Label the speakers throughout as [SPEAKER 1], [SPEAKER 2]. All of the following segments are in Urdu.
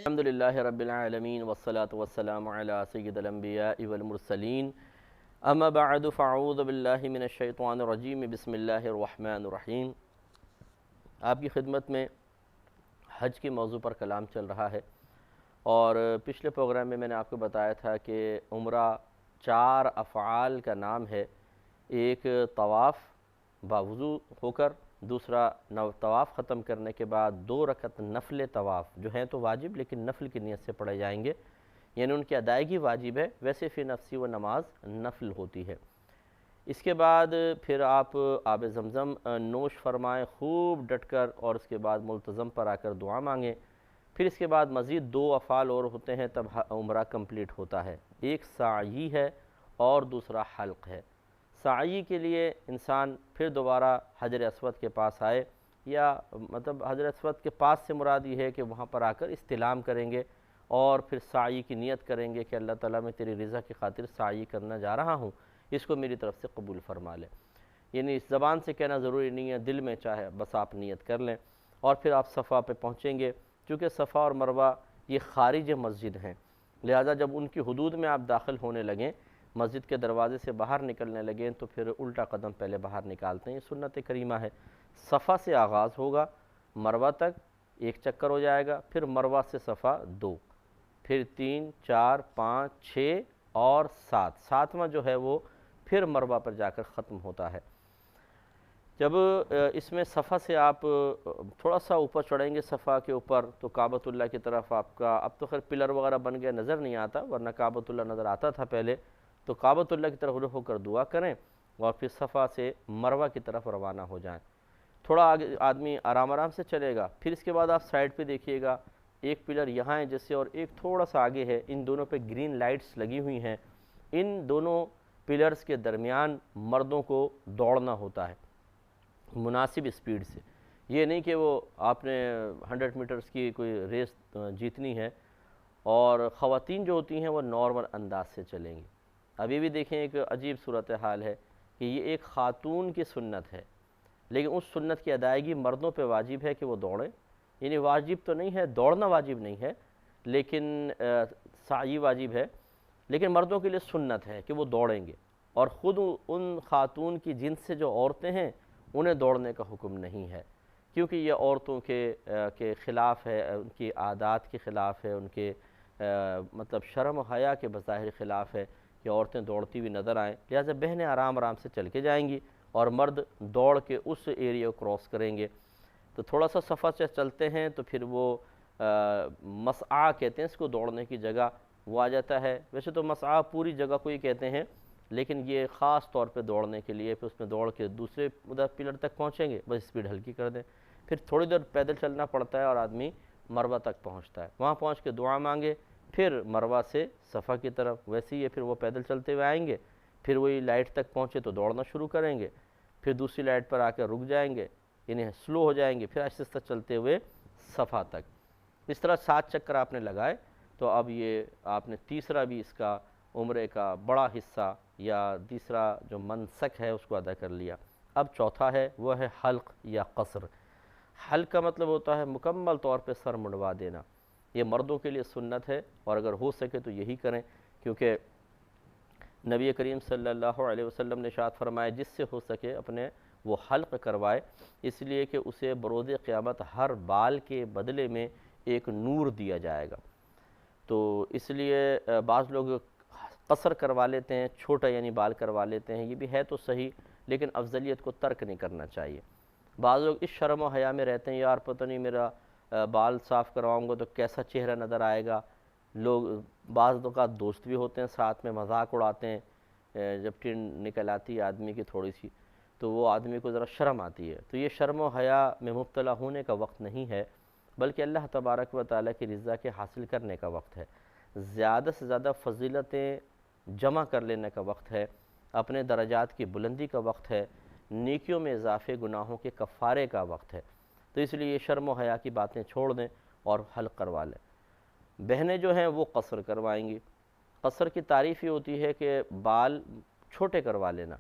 [SPEAKER 1] الحمدللہ رب العالمین والصلاة والسلام علی سید الانبیاء والمرسلین اما بعد فاعوذ باللہ من الشیطان الرجیم بسم اللہ الرحمن الرحیم۔ آپ کی خدمت میں حج کے موضوع پر کلام چل رہا ہے، اور پچھلے پروگرام میں نے آپ کو بتایا تھا کہ عمرہ 4 افعال کا نام ہے۔ ایک طواف باوضو ہو کر، دوسرا طواف ختم کرنے کے بعد 2 رکعت نفل طواف جو ہیں تو واجب لیکن نفل کی نیت سے پڑھے جائیں گے، یعنی ان کی ادائیگی واجب ہے، ویسے فی نفسی و نماز نفل ہوتی ہے۔ اس کے بعد پھر آپ آب زمزم نوش فرمائیں خوب ڈٹ کر، اور اس کے بعد ملتزم پر آ کر دعا مانگیں۔ پھر اس کے بعد مزید 2 افعال اور ہوتے ہیں، تب عمرہ کمپلیٹ ہوتا ہے۔ ایک سعی ہے اور دوسرا حلق ہے۔ سعی کے لیے انسان پھر دوبارہ حجر اسود کے پاس آئے، یا حجر اسود کے پاس سے مراد یہ ہے کہ وہاں پر آ کر استلام کریں گے، اور پھر سعی کی نیت کریں گے کہ اللہ تعالیٰ میں تیری رضا کی خاطر سعی کرنا جا رہا ہوں، اس کو میری طرف سے قبول فرما لے۔ یعنی اس زبان سے کہنا ضروری نہیں ہے، دل میں چاہے بس آپ نیت کر لیں، اور پھر آپ صفا پہ پہنچیں گے۔ چونکہ صفا اور مروہ یہ خارج مسجد ہیں، لہذا جب ان کی حدود میں آپ داخل ہونے لگیں، مسجد کے دروازے سے باہر نکلنے لگیں، تو پھر الٹا قدم پہلے باہر نکالتے ہیں، یہ سنت کریمہ ہے۔ صفا سے آغاز ہوگا، مروہ تک 1 چکر ہو جائے گا، پھر مروہ سے صفا 2، پھر 3، 4، 5، 6 اور 7، 7واں جو ہے وہ پھر مروہ پر جا کر ختم ہوتا ہے۔ جب اس میں صفا سے آپ تھوڑا سا اوپر چڑھیں گے صفا کے اوپر، تو کعبۃ اللہ کی طرف آپ کا، اب تو خیر پلر وغیرہ بن گیا نظر نہیں آتا، ورنہ کعبۃ اللہ نظر آتا تھا پہلے، تو کعبۃ اللہ کی طرف رخ ہو کر دعا کریں، اور پھر صفا سے مروہ کی طرف روانہ ہو جائیں۔ تھوڑا آگے آدمی آرام سے چلے گا، پھر اس کے بعد آپ سائڈ پہ دیکھیے گا، ایک پلر یہاں ہے جیسے، اور ایک تھوڑا سا آگے ہے، ان دونوں پہ گرین لائٹس لگی ہوئی ہیں۔ ان دونوں پلرز کے درمیان مردوں کو دوڑنا ہوتا ہے مناسب اسپیڈ سے۔ یہ نہیں کہ وہ آپ نے 100 میٹرز کی کوئی ریس جیتنی ہے، اور خواتین جو ہوتی ہیں وہ نارمل انداز سے چلیں گی۔ ابھی بھی دیکھیں ایک عجیب صورتحال ہے کہ یہ ایک خاتون کی سنت ہے، لیکن اس سنت کی ادائیگی مردوں پہ واجب ہے کہ وہ دوڑیں، یعنی واجب تو نہیں ہے، دوڑنا واجب نہیں ہے، لیکن سعی واجب ہے، لیکن مردوں کے لیے سنت ہے کہ وہ دوڑیں گے، اور خود ان خاتون کی جنس سے جو عورتیں ہیں انہیں دوڑنے کا حکم نہیں ہے، کیونکہ یہ عورتوں کے خلاف ہے، ان کی عادات کے خلاف ہے، ان کے شرم و حیا کے بظاہر خلاف ہے کہ عورتیں دوڑتی ہوئی نظر آئیں، لہٰذا بہنیں آرام سے چل کے جائیں گی، اور مرد دوڑ کے اس ایریا کو کراس کریں گے۔ تو تھوڑا سا صفا سے چلتے ہیں تو پھر وہ مسعی کہتے ہیں اس کو، دوڑنے کی جگہ وہ آ جاتا ہے۔ ویسے تو مسعی پوری جگہ کو ہی کہتے ہیں، لیکن یہ خاص طور پہ دوڑنے کے لیے، پھر اس میں دوڑ کے دوسرے پلر تک پہنچیں گے، بس اسپیڈ ہلکی کر دیں، پھر تھوڑی دیر پیدل چلنا پڑتا ہے اور آدمی مروہ تک پہنچتا ہے، وہاں پہنچ کے دعا مانگے، پھر مروہ سے صفا کی طرف ویسے ہی ہے، پھر وہ پیدل چلتے ہوئے آئیں گے، پھر وہی لائٹ تک پہنچے تو دوڑنا شروع کریں گے، پھر دوسری لائٹ پر آ کے رک جائیں گے، یعنی سلو ہو جائیں گے، پھر آہستہ آہستہ چلتے ہوئے صفا تک۔ اس طرح 7 چکر آپ نے لگائے، تو اب یہ آپ نے تیسرا بھی اس کا عمرے کا بڑا حصہ یا تیسرا جو منسک ہے اس کو ادا کر لیا۔ اب چوتھا ہے، وہ ہے حلق یا قصر۔ حلق کا مطلب ہوتا ہے مکمل طور پہ سر منڈوا دینا، یہ مردوں کے لیے سنت ہے، اور اگر ہو سکے تو یہی کریں، کیونکہ نبی کریم صلی اللہ علیہ وسلم نے ارشاد فرمایا جس سے ہو سکے اپنے وہ حلق کروائے، اس لیے کہ اسے بروز قیامت ہر بال کے بدلے میں ایک نور دیا جائے گا۔ تو اس لیے بعض لوگ قصر کروا لیتے ہیں، چھوٹا یعنی بال کروا لیتے ہیں، یہ بھی ہے تو صحیح، لیکن افضلیت کو ترک نہیں کرنا چاہیے۔ بعض لوگ اس شرم و حیا میں رہتے ہیں، یار پتہ نہیں میرا بال صاف کرواؤں گا تو کیسا چہرہ نظر آئے گا۔ لوگ بعض اوقات دوست بھی ہوتے ہیں ساتھ میں، مذاق اڑاتے ہیں، جب ٹین نکل آتی ہے آدمی کی تھوڑی سی تو وہ آدمی کو ذرا شرم آتی ہے، تو یہ شرم و حیا میں مبتلا ہونے کا وقت نہیں ہے، بلکہ اللہ تبارک و تعالیٰ کی رضا کے حاصل کرنے کا وقت ہے، زیادہ سے زیادہ فضیلتیں جمع کر لینے کا وقت ہے، اپنے درجات کی بلندی کا وقت ہے، نیکیوں میں اضافے، گناہوں کے کفارے کا وقت ہے، تو اس لیے یہ شرم و حیا کی باتیں چھوڑ دیں اور حلق کروا لیں۔ بہنیں جو ہیں وہ قصر کروائیں گی۔ قصر کی تعریف یہ ہوتی ہے کہ بال چھوٹے کروا لینا۔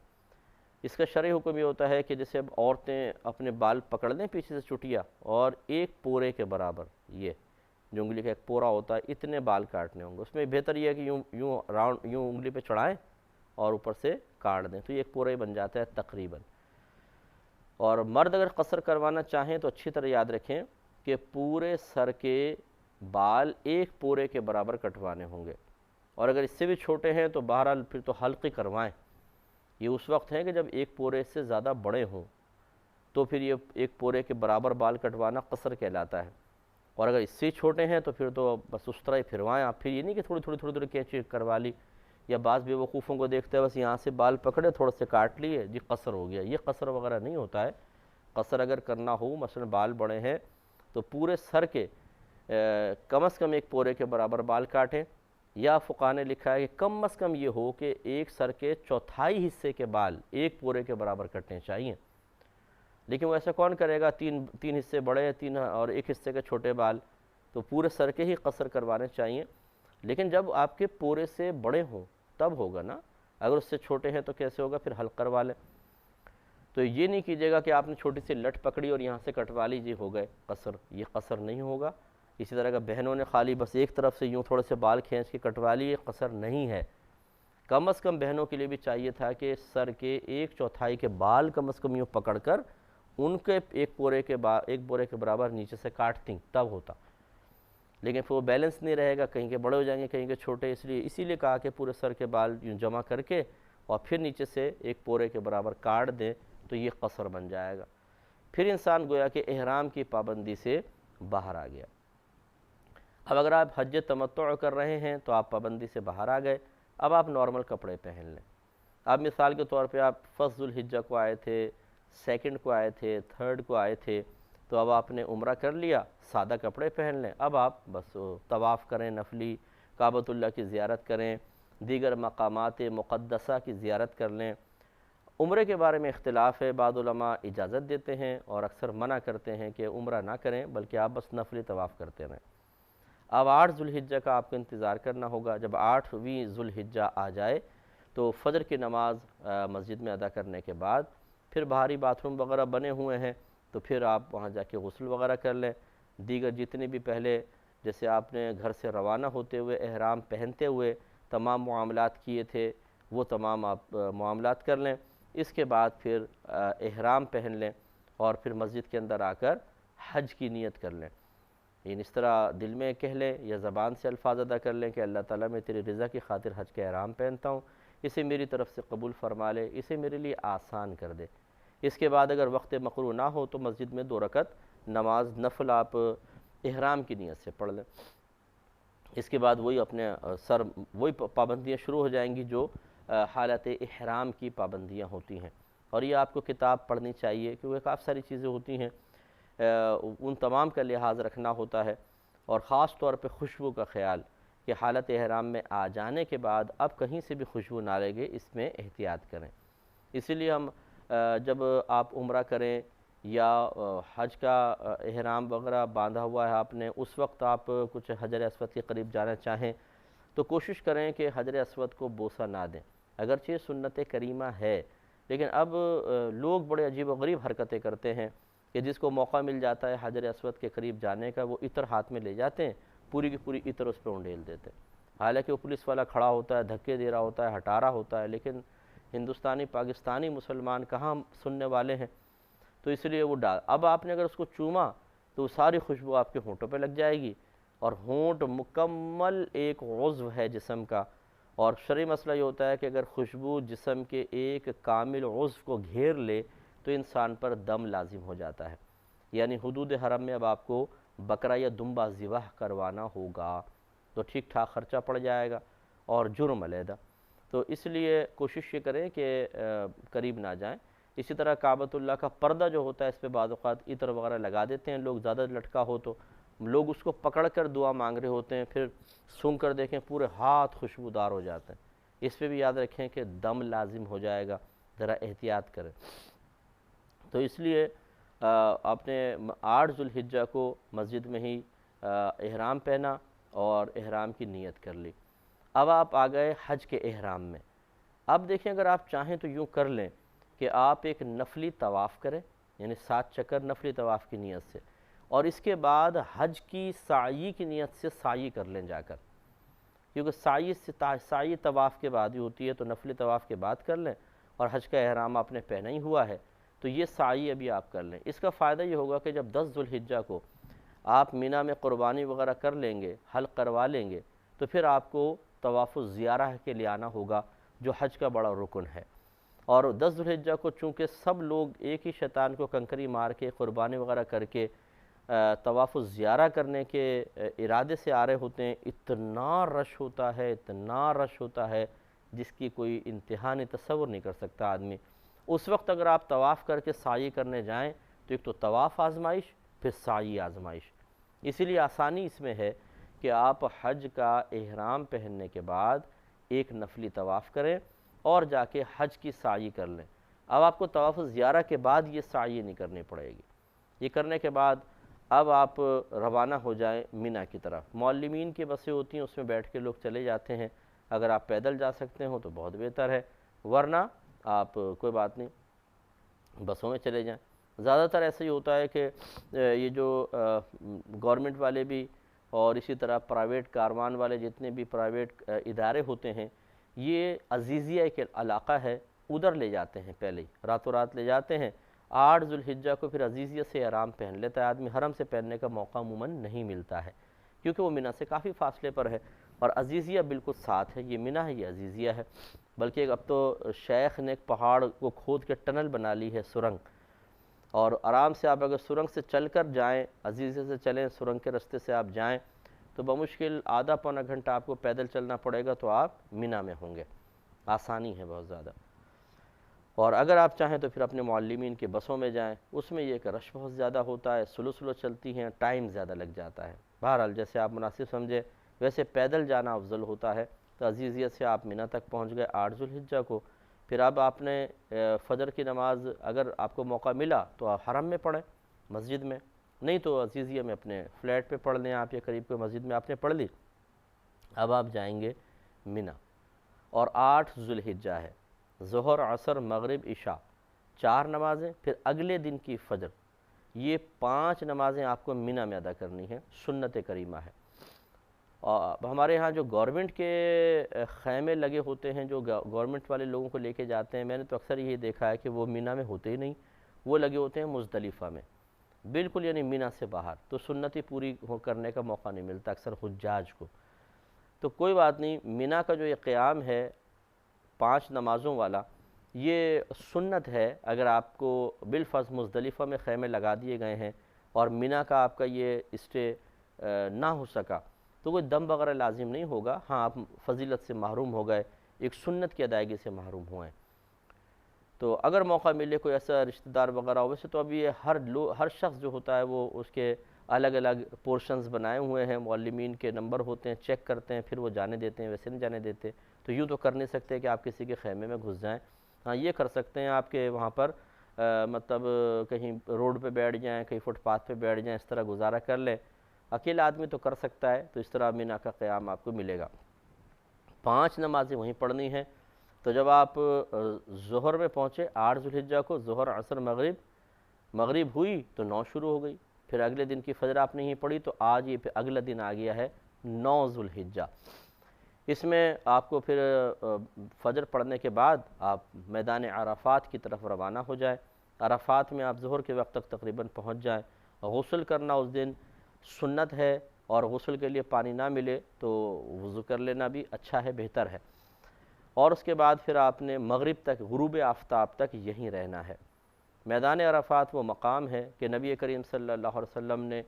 [SPEAKER 1] اس کا شرعی حکم یہ ہوتا ہے کہ جیسے اب عورتیں اپنے بال پکڑ لیں پیچھے سے چٹیا، اور ایک پورے کے برابر یہ جو انگلی کا ایک پورا ہوتا ہے اتنے بال کاٹنے ہوں گے. اس میں بہتر یہ ہے کہ یوں راؤنڈ یوں انگلی پہ چڑھائیں اور اوپر سے کاٹ دیں تو یہ ایک پورا ہی بن جاتا ہے تقریباً. اور مرد اگر قصر کروانا چاہیں تو اچھی طرح یاد رکھیں کہ پورے سر کے بال ایک پورے کے برابر کٹوانے ہوں گے, اور اگر اس سے بھی چھوٹے ہیں تو بہرحال پھر تو حلقی کروائیں. یہ اس وقت ہے کہ جب ایک پورے سے زیادہ بڑے ہوں تو پھر یہ ایک پورے کے برابر بال کٹوانا قصر کہلاتا ہے, اور اگر اس سے چھوٹے ہیں تو پھر تو بس اس طرح ہی پھروائیں آپ. پھر یہ نہیں کہ تھوڑی تھوڑی کینچی کروا لی, یا بعض بیوقوفوں کو دیکھتے ہیں بس یہاں سے بال پکڑے تھوڑے سے کاٹ لیے جی قصر ہو گیا. یہ قصر وغیرہ نہیں ہوتا ہے. قصر اگر کرنا ہو, مثلا بال بڑے ہیں تو پورے سر کے کم از کم ایک پورے کے برابر بال کاٹیں, یا فقہاء نے لکھا ہے کہ کم از کم یہ ہو کہ ایک سر کے چوتھائی حصے کے بال ایک پورے کے برابر کٹنے چاہیے. لیکن وہ ایسا کون کرے گا, تین حصے بڑے تین اور ایک حصے کے چھوٹے بال, تو پورے سر کے ہی قصر کروانے چاہیے. لیکن جب آپ کے پورے سے بڑے ہوں تب ہوگا نا, اگر اس سے چھوٹے ہیں تو کیسے ہوگا, پھر حلق کروا لیں. تو یہ نہیں کیجیے گا کہ آپ نے چھوٹی سی لٹ پکڑی اور یہاں سے کٹوا لیجیے ہو گئے قصر, یہ قصر نہیں ہوگا. اسی طرح کا بہنوں نے خالی بس ایک طرف سے یوں تھوڑے سے بال کھینچ کے کٹوا لی, یہ قصر نہیں ہے. کم از کم بہنوں کے لیے بھی چاہیے تھا کہ سر کے ایک چوتھائی کے بال کم از کم یوں پکڑ کر ان کے ایک پورے کے برابر نیچے سے کاٹتیں تب ہوتا. لیکن پھر وہ بیلنس نہیں رہے گا, کہیں کے بڑے ہو جائیں گے کہیں کے چھوٹے, اسی لیے کہا کہ پورے سر کے بال یوں جمع کر کے اور پھر نیچے سے ایک پورے کے برابر کاٹ دیں تو یہ قصر بن جائے گا. پھر انسان گویا کہ احرام کی پابندی سے باہر آ گیا. اب اگر آپ حج تمتع کر رہے ہیں تو آپ پابندی سے باہر آ گئے, اب آپ نارمل کپڑے پہن لیں. اب مثال کے طور پہ آپ فرسٹ ذو الحجہ کو آئے تھے, سیکنڈ کو آئے تھے, تھرڈ کو آئے تھے, تو اب آپ نے عمرہ کر لیا, سادہ کپڑے پہن لیں. اب آپ بس طواف کریں نفلی, کعبۃ اللہ کی زیارت کریں, دیگر مقامات مقدسہ کی زیارت کر لیں. عمرے کے بارے میں اختلاف ہے, بعض علماء اجازت دیتے ہیں اور اکثر منع کرتے ہیں کہ عمرہ نہ کریں بلکہ آپ بس نفلی طواف کرتے رہیں. اب 8 ذو الحجہ کا آپ کو انتظار کرنا ہوگا. جب 8ویں ذو الحجہ آ جائے تو فجر کی نماز مسجد میں ادا کرنے کے بعد پھر باہری باتھ روم وغیرہ بنے ہوئے ہیں تو پھر آپ وہاں جا کے غسل وغیرہ کر لیں. دیگر جتنے بھی پہلے جیسے آپ نے گھر سے روانہ ہوتے ہوئے احرام پہنتے ہوئے تمام معاملات کیے تھے وہ تمام آپ معاملات کر لیں. اس کے بعد پھر احرام پہن لیں اور پھر مسجد کے اندر آ کر حج کی نیت کر لیں. یعنی اس طرح دل میں کہہ لیں یا زبان سے الفاظ ادا کر لیں کہ اللہ تعالیٰ میں تیری رضا کی خاطر حج کے احرام پہنتا ہوں, اسے میری طرف سے قبول فرما لے, اسے میرے لیے آسان کر دے. اس کے بعد اگر وقت مقروء نہ ہو تو مسجد میں 2 رکعت نماز نفل آپ احرام کی نیت سے پڑھ لیں. اس کے بعد وہی پابندیاں شروع ہو جائیں گی جو حالت احرام کی پابندیاں ہوتی ہیں. اور یہ آپ کو کتاب پڑھنی چاہیے کیونکہ کافی ساری چیزیں ہوتی ہیں, ان تمام کا لحاظ رکھنا ہوتا ہے. اور خاص طور پہ خوشبو کا خیال کہ حالت احرام میں آ جانے کے بعد اب کہیں سے بھی خوشبو نہ لگے, اس میں احتیاط کریں. اسی لیے ہم جب آپ عمرہ کریں یا حج کا احرام وغیرہ باندھا ہوا ہے آپ نے, اس وقت آپ کچھ حجر اسود کے قریب جانا چاہیں تو کوشش کریں کہ حجر اسود کو بوسہ نہ دیں. اگرچہ سنت کریمہ ہے لیکن اب لوگ بڑے عجیب و غریب حرکتیں کرتے ہیں کہ جس کو موقع مل جاتا ہے حجر اسود کے قریب جانے کا وہ عطر ہاتھ میں لے جاتے ہیں, پوری کی پوری عطر اس پہ انڈیل دیتے ہیں. حالانکہ وہ پولیس والا کھڑا ہوتا ہے, دھکے دے رہا ہوتا ہے, ہٹا رہا ہوتا ہے, لیکن ہندوستانی پاکستانی مسلمان کہاں سننے والے ہیں, تو اس لیے وہ اب آپ نے اگر اس کو چوما تو ساری خوشبو آپ کے ہونٹوں پہ لگ جائے گی, اور ہونٹ مکمل ایک عضو ہے جسم کا. اور شرعی مسئلہ یہ ہوتا ہے کہ اگر خوشبو جسم کے ایک کامل عضو کو گھیر لے تو انسان پر دم لازم ہو جاتا ہے. یعنی حدود حرم میں اب آپ کو بکرا یا دمبا ذبح کروانا ہوگا تو ٹھیک ٹھاک خرچہ پڑ جائے گا اور جرم علیحدہ. تو اس لیے کوشش یہ کریں کہ قریب نہ جائیں. اسی طرح کعبۃ اللہ کا پردہ جو ہوتا ہے اس پہ بعض اوقات عطر وغیرہ لگا دیتے ہیں لوگ, زیادہ لٹکا ہو تو لوگ اس کو پکڑ کر دعا مانگ رہے ہوتے ہیں, پھر سونگھ کر دیکھیں پورے ہاتھ خوشبودار ہو جاتے ہیں. اس پہ بھی یاد رکھیں کہ دم لازم ہو جائے گا, ذرا احتیاط کریں. تو اس لیے آپ نے 8 ذو الحجہ کو مسجد میں ہی احرام پہنا اور احرام کی نیت کر لی. اب آپ آ گئے حج کے احرام میں. اب دیکھیں اگر آپ چاہیں تو یوں کر لیں کہ آپ ایک نفلی طواف کریں, یعنی 7 چکر نفلی طواف کی نیت سے, اور اس کے بعد حج کی سعی کی نیت سے سعی کر لیں جا کر، کیونکہ سعی طواف کے بعد ہی ہوتی ہے، تو نفلی طواف کے بعد کر لیں، اور حج کا احرام آپ نے پہنا ہی ہوا ہے تو یہ سعی ابھی آپ کر لیں۔ اس کا فائدہ یہ ہوگا کہ جب 10 ذوالحجہ کو آپ مینا میں قربانی وغیرہ کر لیں گے، حلق کروا لیں گے، تو پھر آپ کو طواف الزیارہ کے لیے آنا ہوگا، جو حج کا بڑا رکن ہے۔ اور 10 ذوالحجہ کو چونکہ سب لوگ ایک ہی شیطان کو کنکری مار کے قربانی وغیرہ کر کے طواف الزیارہ کرنے کے ارادے سے آ رہے ہوتے ہیں، اتنا رش ہوتا ہے، اتنا رش ہوتا ہے جس کی کوئی انتہا نہیں، تصور نہیں کر سکتا آدمی۔ اس وقت اگر آپ طواف کر کے سعی کرنے جائیں تو ایک تو طواف آزمائش، پھر سعی آزمائش۔ اسی لیے آسانی اس میں ہے کہ آپ حج کا احرام پہننے کے بعد ایک نفلی طواف کریں اور جا کے حج کی سعی کر لیں۔ اب آپ کو طواف الزیارہ کے بعد یہ سعی نہیں کرنی پڑے گی۔ یہ کرنے کے بعد اب آپ روانہ ہو جائیں مینا کی طرف۔ معلمین کی بسیں ہوتی ہیں، اس میں بیٹھ کے لوگ چلے جاتے ہیں، اگر آپ پیدل جا سکتے ہوں تو بہت بہتر ہے، ورنہ آپ کوئی بات نہیں بسوں میں چلے جائیں۔ زیادہ تر ایسا ہی ہوتا ہے کہ یہ جو گورنمنٹ والے بھی اور اسی طرح پرائیویٹ کاروان والے جتنے بھی پرائیویٹ ادارے ہوتے ہیں، یہ عزیزیہ کے علاقہ ہے، ادھر لے جاتے ہیں، پہلے ہی راتوں رات لے جاتے ہیں۔ 8 ذوالحجہ کو پھر عزیزیہ سے احرام پہن لیتا ہے آدمی، حرم سے پہننے کا موقع عموماً نہیں ملتا ہے، کیونکہ وہ مینا سے کافی فاصلے پر ہے، اور عزیزیہ بالکل ساتھ ہے، یہ مینا ہے، یہ عزیزیہ ہے۔ بلکہ اب تو شیخ نے ایک پہاڑ کو کھود کے ٹنل بنا لی ہے، سرنگ، اور آرام سے آپ اگر سرنگ سے چل کر جائیں، عزیزیہ سے چلیں، سرنگ کے رستے سے آپ جائیں تو بمشکل آدھا پونا گھنٹہ آپ کو پیدل چلنا پڑے گا تو آپ مینا میں ہوں گے۔ آسانی ہے بہت زیادہ۔ اور اگر آپ چاہیں تو پھر اپنے معلمین کے بسوں میں جائیں، اس میں یہ کہ رش بہت زیادہ ہوتا ہے، سلو چلتی ہیں، ٹائم زیادہ لگ جاتا ہے۔ بہرحال جیسے آپ مناسب سمجھے، ویسے پیدل جانا افضل ہوتا ہے۔ تو عزیزیہ سے آپ مینا تک پہنچ گئے 8 ذوالحجہ کو، پھر اب آپ نے فجر کی نماز اگر آپ کو موقع ملا تو آپ حرم میں پڑھیں، مسجد میں، نہیں تو عزیزیہ میں اپنے فلیٹ پہ پڑھ لیں آپ، یا قریب کے مسجد میں آپ نے پڑھ لی۔ اب آپ جائیں گے مینا، اور 8 ذوالحجہ ہے، ظہر، عصر، مغرب، عشاء، 4 نمازیں، پھر اگلے دن کی فجر، یہ 5 نمازیں آپ کو مینا میں ادا کرنی ہیں، سنت کریمہ ہے۔ اور ہمارے ہاں جو گورنمنٹ کے خیمے لگے ہوتے ہیں، جو گورنمنٹ والے لوگوں کو لے کے جاتے ہیں، میں نے تو اکثر یہی دیکھا ہے کہ وہ مینا میں ہوتے ہی نہیں، وہ لگے ہوتے ہیں مزدلفہ میں، بالکل یعنی مینا سے باہر، تو سنت ہی پوری کرنے کا موقع نہیں ملتا اکثر حجاج کو۔ تو کوئی بات نہیں، مینا کا جو یہ قیام ہے 5 نمازوں والا، یہ سنت ہے۔ اگر آپ کو بالفرض مزدلفہ میں خیمے لگا دیے گئے ہیں اور مینا کا آپ کا یہ اسٹے نہ ہو سکا تو کوئی دم وغیرہ لازم نہیں ہوگا، ہاں آپ فضیلت سے محروم ہو گئے، ایک سنت کی ادائیگی سے محروم ہوئے۔ تو اگر موقع ملے کوئی ایسا رشتہ دار وغیرہ ہو، ویسے تو اب یہ ہر شخص جو ہوتا ہے وہ اس کے الگ الگ پورشنز بنائے ہوئے ہیں، معلمین کے نمبر ہوتے ہیں، چیک کرتے ہیں، پھر وہ جانے دیتے ہیں، ویسے نہیں جانے دیتے۔ تو یوں تو کر نہیں سکتے کہ آپ کسی کے خیمے میں گھس جائیں، ہاں یہ کر سکتے ہیں آپ کے وہاں پر مطلب کہیں روڈ پہ بیٹھ جائیں، کہیں فٹ پاتھ پہ بیٹھ جائیں، اس طرح گزارا کر لیں۔ اکیلا آدمی تو کر سکتا ہے، تو اس طرح مینا کا قیام آپ کو ملے گا۔ 5 نمازیں وہیں پڑھنی ہیں۔ تو جب آپ ظہر میں پہنچے 8 ذوالحجہ کو، ظہر، عصر، مغرب ہوئی تو 9 شروع ہو گئی، پھر اگلے دن کی فجر آپ نے ہی پڑھی، تو آج یہ پھر اگلا دن آ گیا ہے 9 ذوالحجہ۔ اس میں آپ کو پھر فجر پڑھنے کے بعد آپ میدان عرفات کی طرف روانہ ہو جائیں۔ عرفات میں آپ ظہر کے وقت تک تقریباً پہنچ جائیں۔ غسل کرنا اس دن سنت ہے، اور غسل کے لیے پانی نہ ملے تو وضو کر لینا بھی اچھا ہے، بہتر ہے۔ اور اس کے بعد پھر آپ نے مغرب تک، غروب آفتاب تک یہیں رہنا ہے۔ میدان عرفات وہ مقام ہے کہ نبی کریم صلی اللہ علیہ وسلم نے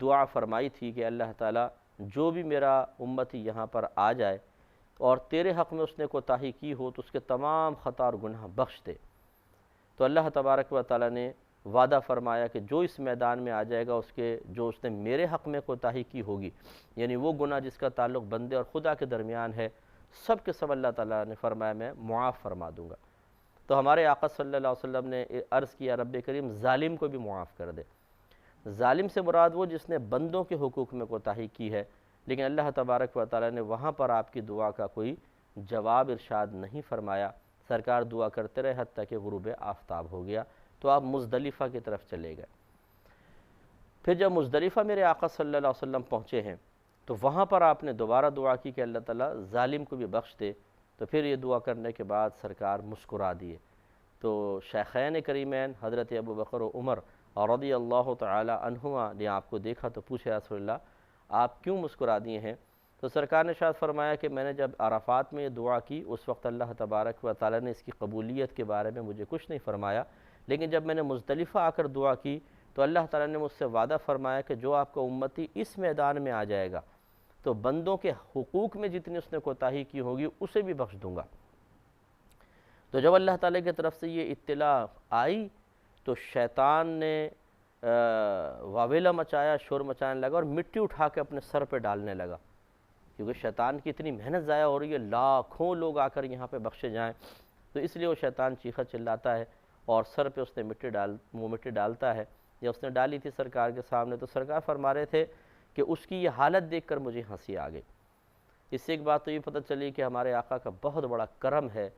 [SPEAKER 1] دعا فرمائی تھی کہ اللہ تعالیٰ جو بھی میرا امتی یہاں پر آ جائے اور تیرے حق میں اس نے کوتاہی کی ہو تو اس کے تمام خطا اور گناہ بخش دے۔ تو اللہ تبارک و تعالیٰ نے وعدہ فرمایا کہ جو اس میدان میں آ جائے گا، جو اس نے میرے حق میں کوتاہی کی ہوگی، یعنی وہ گناہ جس کا تعلق بندے اور خدا کے درمیان ہے، سب کے سب اللہ تعالیٰ نے فرمایا میں معاف فرما دوں گا۔ تو ہمارے آقا صلی اللہ علیہ وسلم نے عرض کیا رب کریم ظالم کو بھی معاف کر دے۔ ظالم سے مراد وہ جس نے بندوں کے حقوق میں کوتاہی کی ہے، لیکن اللہ تبارک و تعالیٰ نے وہاں پر آپ کی دعا کا کوئی جواب ارشاد نہیں فرمایا، سرکار دعا کرتے رہے حتیٰ کہ غروب آفتاب ہو گیا، تو آپ مزدلفہ کی طرف چلے گئے۔ پھر جب مزدلفہ میرے آقا صلی اللہ علیہ وسلم پہنچے ہیں تو وہاں پر آپ نے دوبارہ دعا کی کہ اللہ تعالیٰ ظالم کو بھی بخش دے. تو پھر یہ دعا کرنے کے بعد سرکار مسکرا دیے. تو شیخین کریمین حضرت ابو بکر و عمر رضی اللہ تعالی عنہما نے آپ کو دیکھا تو پوچھا یا رسول اللہ آپ کیوں مسکرا دیے ہیں؟ تو سرکار نے ارشاد فرمایا کہ میں نے جب عرفات میں یہ دعا کی اس وقت اللہ تبارک و تعالی نے اس کی قبولیت کے بارے میں مجھے کچھ نہیں فرمایا، لیکن جب میں نے مزدلفہ آ کر دعا کی تو اللہ تعالی نے مجھ سے وعدہ فرمایا کہ جو آپ کا امتی اس میدان میں آ جائے گا تو بندوں کے حقوق میں جتنی اس نے کوتاہی کی ہوگی اسے بھی بخش دوں گا. تو جب اللہ تعالیٰ کی طرف سے یہ اطلاع آئی تو شیطان نے واویلا مچایا، شور مچانے لگا اور مٹی اٹھا کے اپنے سر پہ ڈالنے لگا، کیونکہ شیطان کی اتنی محنت ضائع ہو رہی ہے، لاکھوں لوگ آ کر یہاں پہ بخشے جائیں. تو اس لیے وہ شیطان چیخا چلاتا ہے اور سر پہ اس نے مٹی ڈالتا ہے. جب اس نے ڈالی تھی سرکار کے سامنے تو سرکار فرما رہے تھے کہ اس کی یہ حالت دیکھ کر مجھے ہنسی آ گئی. اس سے ایک بات تو یہ پتہ چلی کہ ہمارے آقا کا بہت بڑا کرم ہے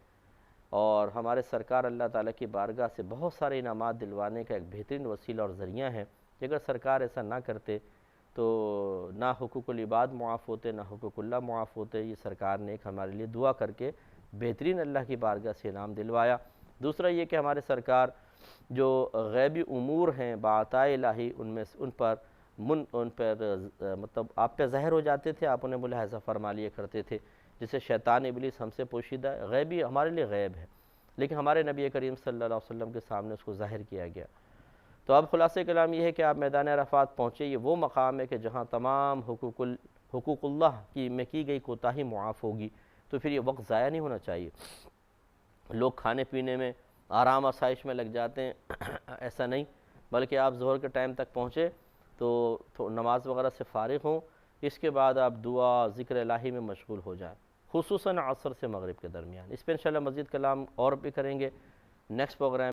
[SPEAKER 1] اور ہمارے سرکار اللہ تعالیٰ کی بارگاہ سے بہت سارے انعامات دلوانے کا ایک بہترین وسیلہ اور ذریعہ ہے کہ اگر سرکار ایسا نہ کرتے تو نہ حقوق العباد معاف ہوتے نہ حقوق اللہ معاف ہوتے. یہ سرکار نے ایک ہمارے لیے دعا کر کے بہترین اللہ کی بارگاہ سے انعام دلوایا. دوسرا یہ کہ ہمارے سرکار جو غیبی امور ہیں بعطائے الہی ان پر مطلب آپ پہ ظاہر ہو جاتے تھے، آپ انہیں ملاحظہ فرما لیا کرتے تھے. جسے شیطان ابلیس ہم سے پوشیدہ ہے، غیبی ہمارے لیے غیب ہے، لیکن ہمارے نبی کریم صلی اللہ علیہ وسلم کے سامنے اس کو ظاہر کیا گیا. تو اب خلاصہ کلام یہ ہے کہ آپ میدان عرفات پہنچے. یہ وہ مقام ہے کہ جہاں تمام حقوق اللہ میں کی گئی کوتاہی معاف ہوگی. تو پھر یہ وقت ضائع نہیں ہونا چاہیے. لوگ کھانے پینے میں آرام آسائش میں لگ جاتے ہیں، ایسا نہیں، بلکہ آپ ظہر کے ٹائم تک پہنچے تو نماز وغیرہ سے فارغ ہوں، اس کے بعد آپ دعا ذکر الہی میں مشغول ہو جائیں، خصوصاً عصر سے مغرب کے درمیان. اس پہ انشاءاللہ مزید کلام اور بھی کریں گے نیکسٹ پروگرام